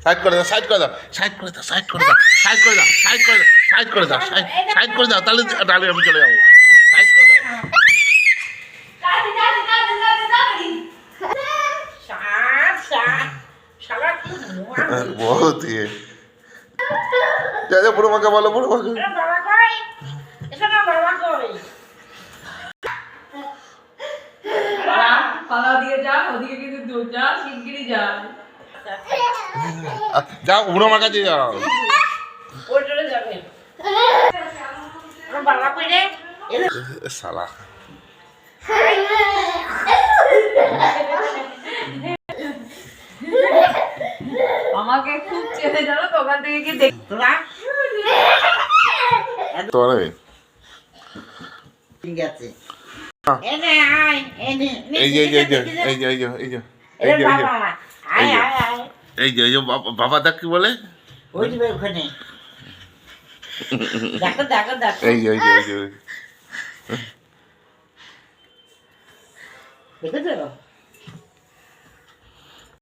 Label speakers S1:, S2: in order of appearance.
S1: Side করে দাও, side করে দাও, সাইড করে দাও, সাইড করে দাও, সাইড করে দাও, সাইড করে দাও, সাইড করে দাও, সাইড করে দাও, তাহলে তাহলে আমি চলে যাবো। সাইড করে দাও। बहुत ही जा बुढ़ो माँ बोलो, बुढ़ो माँ
S2: পালা দিয়ে যা, ওদিকে কিন্তু দূর যা, শিগগিরই যা।
S1: যাও বুড়ো মার কাছে যাও।
S2: ওই চলে যাবে। আমার বাবা কই রে?
S1: শালা
S2: আমাকে খুব চেনে জানো তো, ওখান থেকে কি দেখ তোরা
S1: তোরে
S2: ঠিক আছে। এনে আয়, এনে
S1: এই যে এই যে এই যে এই যে এই যে এই যে
S2: বাবা আয় আয় আয়,
S1: এই যে বাবা দেখ কি বলে,
S2: ওই যে ওখানে দেখো দেখো দেখো,
S1: এই যে এই যে এই যে
S2: দেখেছো